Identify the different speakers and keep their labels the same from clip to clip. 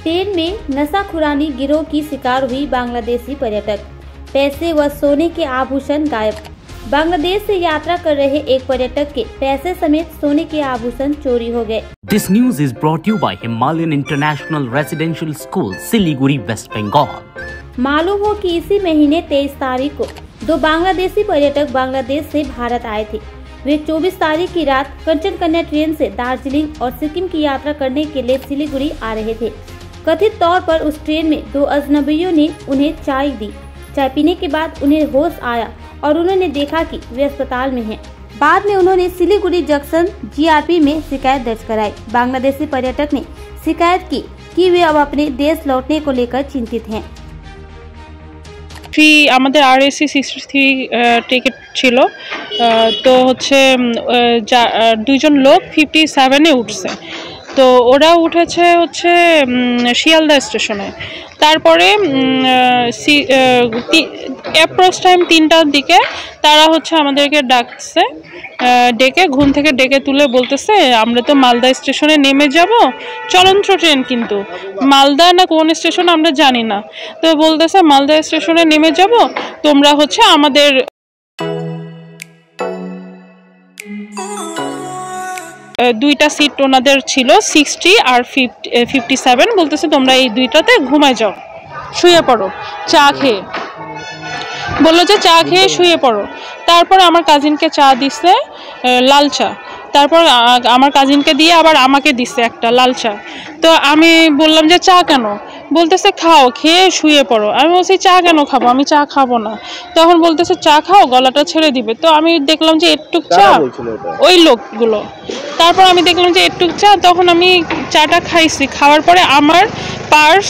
Speaker 1: Train में नशाखुरानी गिरोह की शिकार हुई बांग्लादेशी पर्यटक, पैसे व सोने के आभूषण गायब। बांग्लादेश से यात्रा कर रहे एक पर्यटक के पैसे समेत सोने के आभूषण चोरी हो गए।
Speaker 2: This news is brought to you by Himalayan International Residential School, Siliguri, West Bengal.
Speaker 1: मालूम हो कि इसी महीने 23 तारीख को दो बांग्लादेशी पर्यटक बांग्लादेश से भारत आए थे। वे 24 तारीख की रात कंचन कन्या ट्रेन से दार्जिलिंग और सिक्किम की यात्रा करने के लिए सिलीगुड़ी आ रहे थे। कथित तौर पर उस ट्रेन में दो अजनबियों ने उन्हें चाय दी। चाय पीने के बाद उन्हें होश आया और उन्होंने देखा कि वे अस्पताल में हैं। बाद में उन्होंने सिलीगुड़ी जंक्शन जीआरपी में शिकायत दर्ज कराई। बांग्लादेशी पर्यटक ने शिकायत की कि वे अब अपने देश लौटने को लेकर चिंतित हैं।
Speaker 3: আমাদের RAC 63 টিকিট ছিল, তো হচ্ছে দুইজন লোক 57-এ উঠছে, তো ওরা উঠেছে হচ্ছে শিয়ালদা স্টেশনে। তারপরে অ্যাপ্রক্স টাইম 3টার দিকে তারা হচ্ছে আমাদেরকে ডাকছে, ডেকে ঘুম থেকে ডেকে তুলে বলতেছে আমরা তো মালদা স্টেশনে নেমে যাব, চলন্ত ট্রেন কিন্তু মালদা না কোন স্টেশন আমরা জানি না, তো বলতেছে মালদা স্টেশনে নেমে যাব, তোমরা হচ্ছে আমাদের দুইটা সিট ওনাদের ছিল 60 আর 57, বলতেছে তোমরা এই দুইটাতে ঘুমায় যাও, শুয়ে পড়ো চা খেয়ে, বললো যে চা খেয়ে শুয়ে পড়ো। তারপর আমার কাজিনকে চা দিছে, লাল চা, তারপর আমার কাজিনকে দিয়ে আবার আমাকে দিছে একটা লাল চা। তো আমি বললাম যে চা কেন, বলতেছে খাও, খেয়ে শুয়ে পড়ো। আমি বলছি চা কেন খাবো, আমি চা খাবো না। তখন বলতেছে চা খাও, গলাটা ছেড়ে দিবে। তো আমি দেখলাম যে একটু চা, ওই লোকগুলো। তারপর আমি দেখলাম যে একটু চা, তখন আমি চাটা খাইছি। খাওয়ার পরে আমার পার্স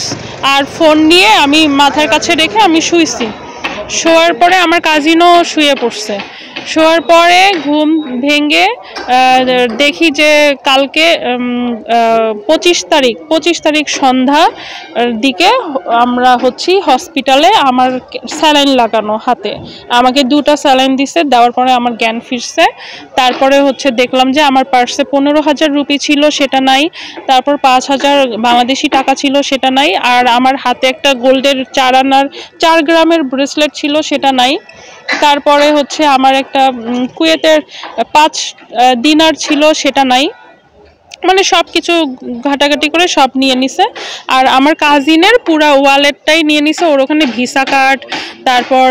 Speaker 3: আর ফোন নিয়ে আমি মাথার কাছে রেখে আমি শুইছি। শোয়ার পরে আমার কাজিনও শুয়ে পড়ছে। শোয়ার পরে ঘুম ভেঙে দেখি যে কালকে 25 তারিখ সন্ধ্যা দিকে আমরা হচ্ছি হসপিটালে, আমার স্যালাইন লাগানো হাতে, আমাকে 2টা স্যালাইন দিছে, দেওয়ার পরে আমার জ্ঞান ফিরছে। তারপরে হচ্ছে দেখলাম যে আমার পার্সে 15,000 রুপি ছিল, সেটা নাই। তারপর 5,000 বাংলাদেশি টাকা ছিল, সেটা নাই। আর আমার হাতে একটা গোল্ডের 4 আনার 4 গ্রামের ব্রেসলেট ছিল, সেটা নাই। তারপরে হচ্ছে আমার একটা কুয়েতের 5 দিনার ছিল, সেটা নাই। মানে সব কিছু ঘাটাঘাটি করে সব নিয়ে নিছে। আর আমার কাজিনের পুরা ওয়ালেটটাই নিয়ে নিছে, ওর ওখানে ভিসা কার্ড, তারপর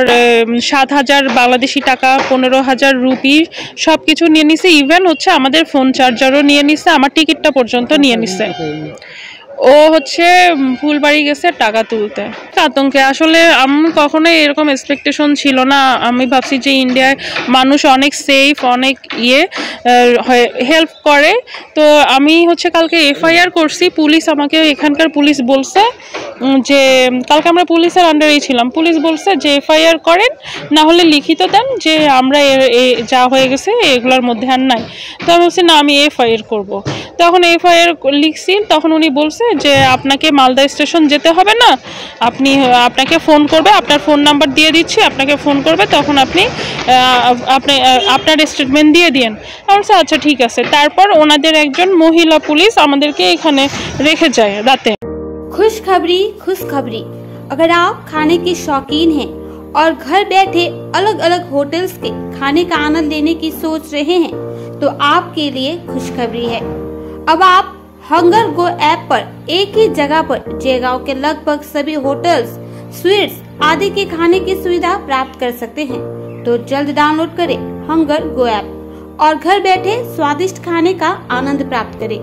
Speaker 3: 7,000 বাংলাদেশি টাকা, 15,000 রুপি, সব কিছু নিয়ে নিছে। ইভেন হচ্ছে আমাদের ফোন চার্জারও নিয়ে নিছে, আমার টিকিটটা পর্যন্ত নিয়ে নিছে। ও হচ্ছে ফুলবাড়ি গেছে টাকা তুলতে। আতঙ্কে আসলে আমি কখনোই এরকম এক্সপেকটেশন ছিল না। আমি ভাবছি যে ইন্ডিয়ায় মানুষ অনেক সেফ, অনেক হেল্প করে। তো আমি হচ্ছে কালকে FIR করছি। পুলিশ আমাকে, এখানকার পুলিশ বলছে যে কালকে আমরা পুলিশের আন্ডারেই ছিলাম, পুলিশ বলছে যে FIR করেন, না হলে লিখিত দেন যে আমরা যা হয়ে গেছে এগুলোর মধ্যে আর নাই। তো আমি বলছি না, আমি FIR করব। তখন FIR লিখছি, তখন উনি বলছে যে আপনাকে মালদা স্টেশন যেতে হবে না, আপনাকে ফোন করবে, আপনার ফোন নাম্বার দিয়ে দিচ্ছি, আপনাকে ফোন করবে, তখন আপনি আপনার স্টেটমেন্ট দিয়ে দিন। আমি বলছি আচ্ছা ঠিক আছে। তারপর ওনাদের একজন মহিলা পুলিশ আমাদেরকে এখানে রেখে যায় রাতে।
Speaker 1: खुशखबरी, अगर आप खाने के शौकीन हैं और घर बैठे अलग अलग होटल्स के खाने का आनंद लेने की सोच रहे हैं तो आपके लिए खुशखबरी है। अब आप हंगर गो ऐप पर एक ही जगह पर जयगांव के लगभग सभी होटल्स, स्वीट्स आदि के खाने की सुविधा प्राप्त कर सकते हैं। तो जल्द डाउनलोड करें हंगर गो ऐप और घर बैठे स्वादिष्ट खाने का आनंद प्राप्त करें।